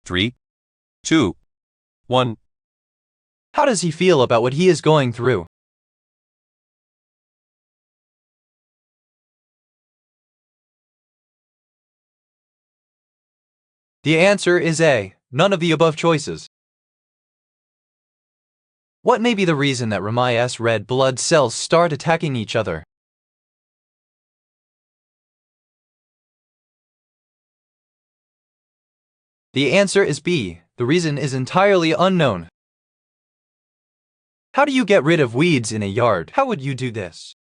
3, 2, 1. How does he feel about what he is going through? The answer is A, none of the above choices. What may be the reason that Rami's red blood cells start attacking each other? The answer is B, the reason is entirely unknown. How do you get rid of weeds in a yard? How would you do this?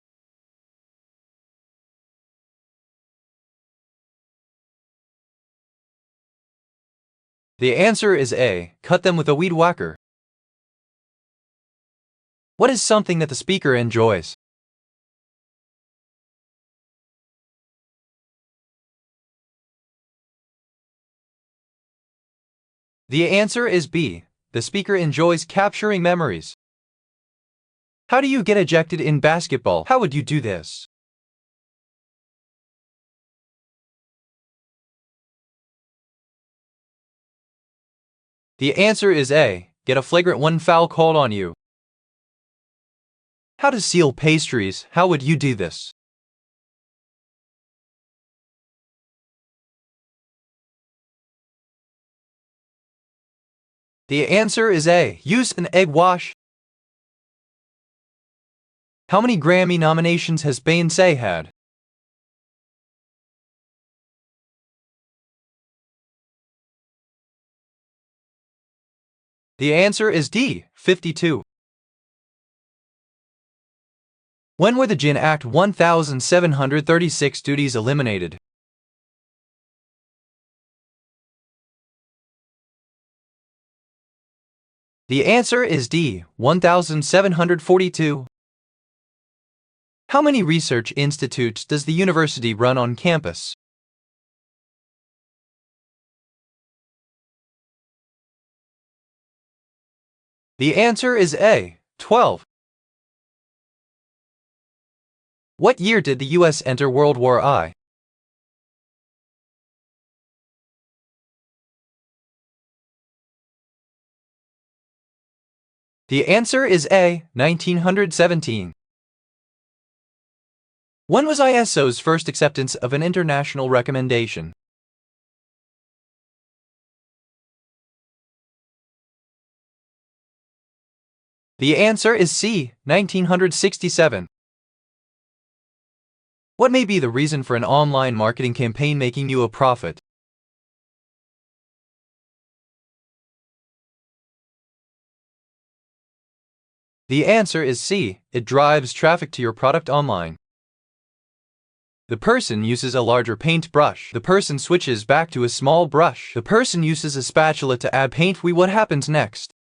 The answer is A, cut them with a weed whacker. What is something that the speaker enjoys? The answer is B, the speaker enjoys capturing memories. How do you get ejected in basketball? How would you do this? The answer is A, get a flagrant 1 foul called on you. How to seal pastries? How would you do this? The answer is A, use an egg wash. How many Grammy nominations has Beyoncé had? The answer is D, 52. When were the Gin Act 1736 duties eliminated? The answer is D, 1742. How many research institutes does the university run on campus? The answer is A, 12. What year did the U.S. enter World War I? The answer is A, 1917. When was ISO's first acceptance of an international recommendation? The answer is C, 1967. What may be the reason for an online marketing campaign making you a profit? The answer is C, it drives traffic to your product online. The person uses a larger paint brush. The person switches back to a small brush. The person uses a spatula to add paint. What happens next?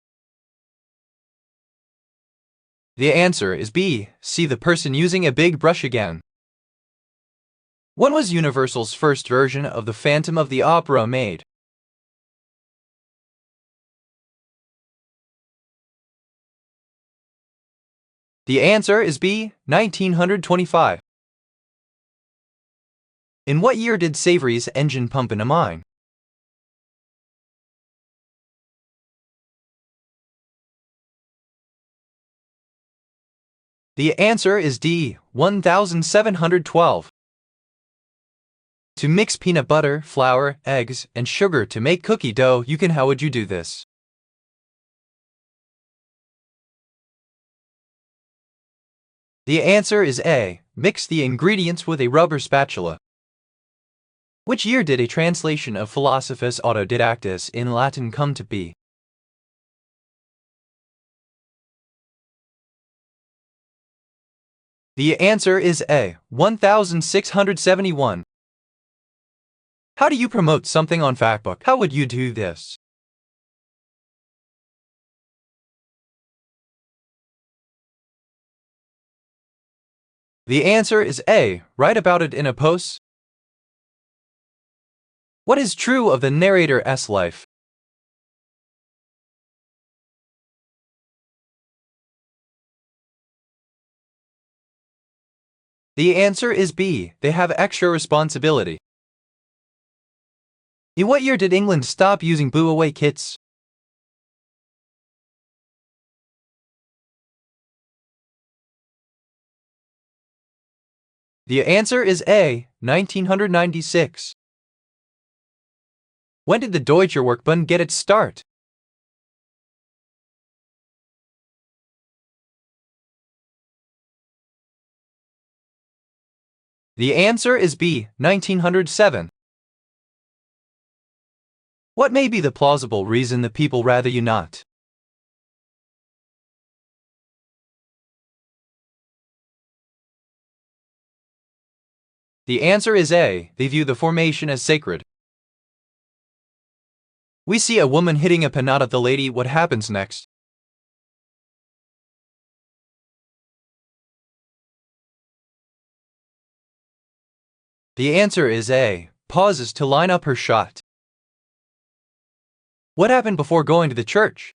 The answer is B, C, the person using a big brush again. When was Universal's first version of the Phantom of the Opera made? The answer is B, 1925. In what year did Savory's engine pump in a mine? The answer is D, 1712. To mix peanut butter, flour, eggs, and sugar to make cookie dough, how would you do this? The answer is A, mix the ingredients with a rubber spatula. Which year did a translation of Philosophus Autodidactus in Latin come to be? The answer is A, 1671. How do you promote something on Factbook? How would you do this? The answer is A, write about it in a post. What is true of the narrator's life? The answer is B, they have extra responsibility. In what year did England stop using Boo Away kits? The answer is A, 1996. When did the Deutsche Werkbund get its start? The answer is B, 1907. What may be the plausible reason the people rather you not? The answer is A, they view the formation as sacred. We see a woman hitting a pinata. The lady, what happens next? The answer is A, pauses to line up her shot. What happened before going to the church?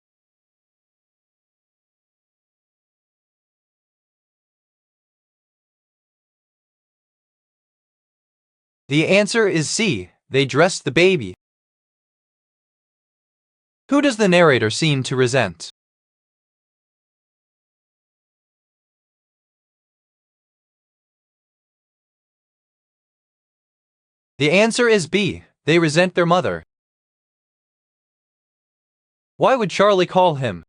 The answer is C, they dressed the baby. Who does the narrator seem to resent? The answer is B, they resent their mother. Why would Charlie call him?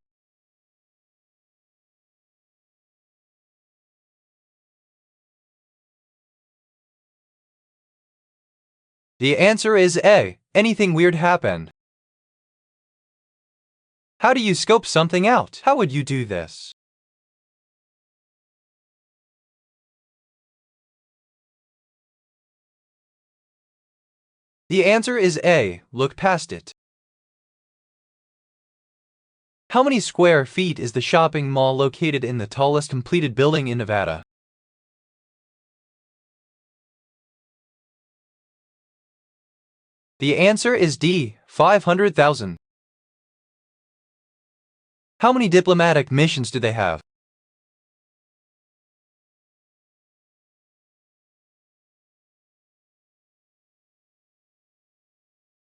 The answer is A, anything weird happened. How do you scope something out? How would you do this? The answer is A, look past it. How many square feet is the shopping mall located in the tallest completed building in Nevada? The answer is D, 500,000. How many diplomatic missions do they have?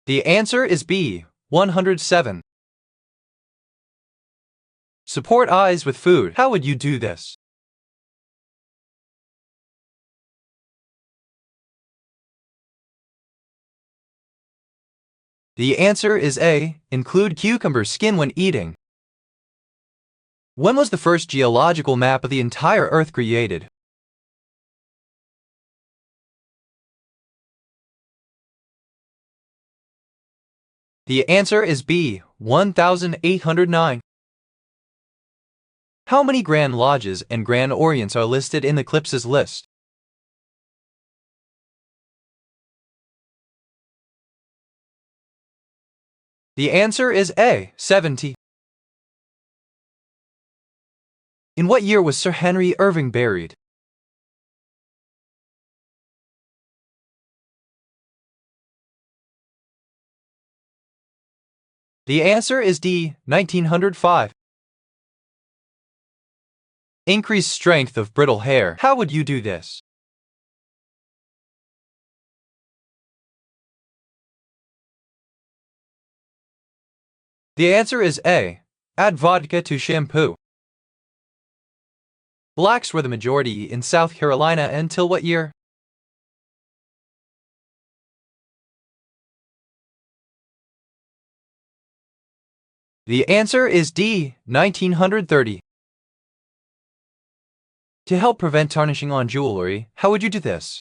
The answer is B, 107. Support eyes with food. How would you do this? The answer is A, include cucumber skin when eating. When was the first geological map of the entire Earth created? The answer is B, 1809. How many Grand Lodges and Grand Orients are listed in the Eclipses list? The answer is A, 70. In what year was Sir Henry Irving buried? The answer is D, 1905. Increase strength of brittle hair. How would you do this? The answer is A, add vodka to shampoo. Blacks were the majority in South Carolina until what year? The answer is D, 1930. To help prevent tarnishing on jewelry, how would you do this?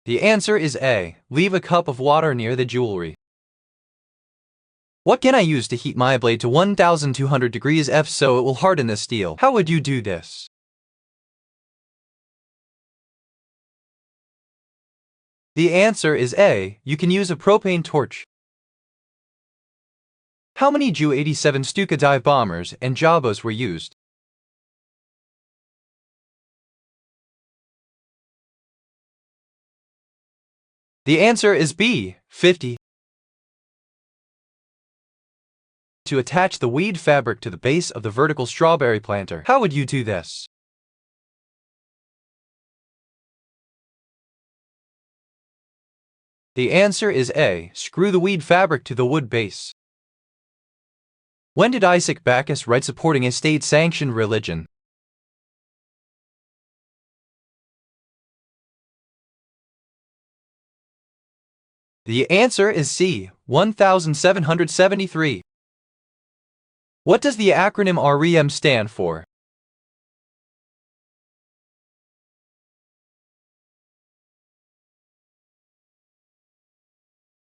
The answer is A, leave a cup of water near the jewelry. What can I use to heat my blade to 1200 degrees F so it will harden the steel? How would you do this? The answer is A, you can use a propane torch. How many Ju-87 Stuka dive bombers and Jabos were used? The answer is B, 50. To attach the weed fabric to the base of the vertical strawberry planter, how would you do this? The answer is A. Screw the weed fabric to the wood base. When did Isaac Backus write supporting a state-sanctioned religion? The answer is C. 1773. What does the acronym REM stand for?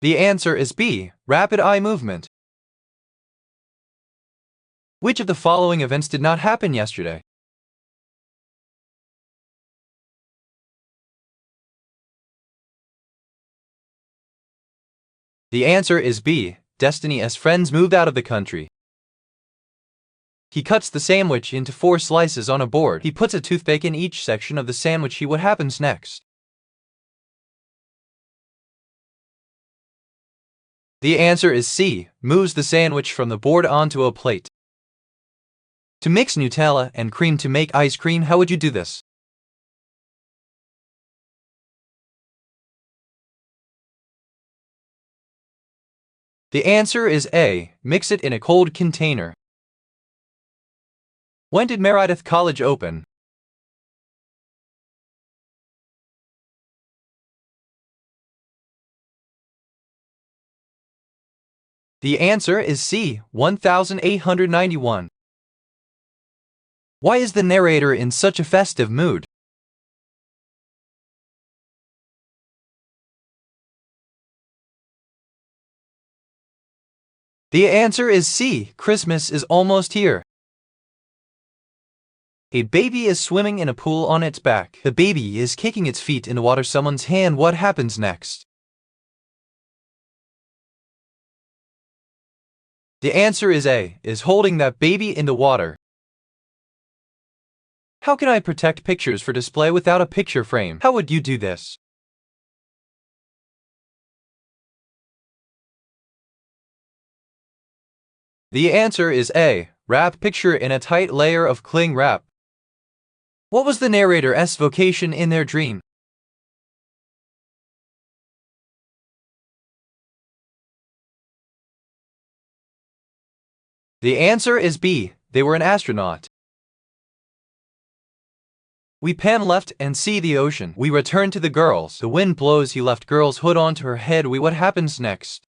The answer is B. Rapid eye movement. Which of the following events did not happen yesterday? The answer is B. Destiny's friends moved out of the country. He cuts the sandwich into 4 slices on a board. He puts a toothpick in each section of the sandwich. What happens next? The answer is C. Moves the sandwich from the board onto a plate. To mix Nutella and cream to make ice cream, how would you do this? The answer is A. Mix it in a cold container. When did Meredith College open? The answer is C. 1891. Why is the narrator in such a festive mood? The answer is C. Christmas is almost here. A baby is swimming in a pool on its back. The baby is kicking its feet in the water. Someone's hand. What happens next? The answer is A. Is holding that baby in the water. How can I protect pictures for display without a picture frame? How would you do this? The answer is A. Wrap picture in a tight layer of cling wrap. What was the narrator's vocation in their dream? The answer is B. They were an astronaut. We pan left and see the ocean. We return to the girls. The wind blows. He left girl's hood onto her head. What happens next?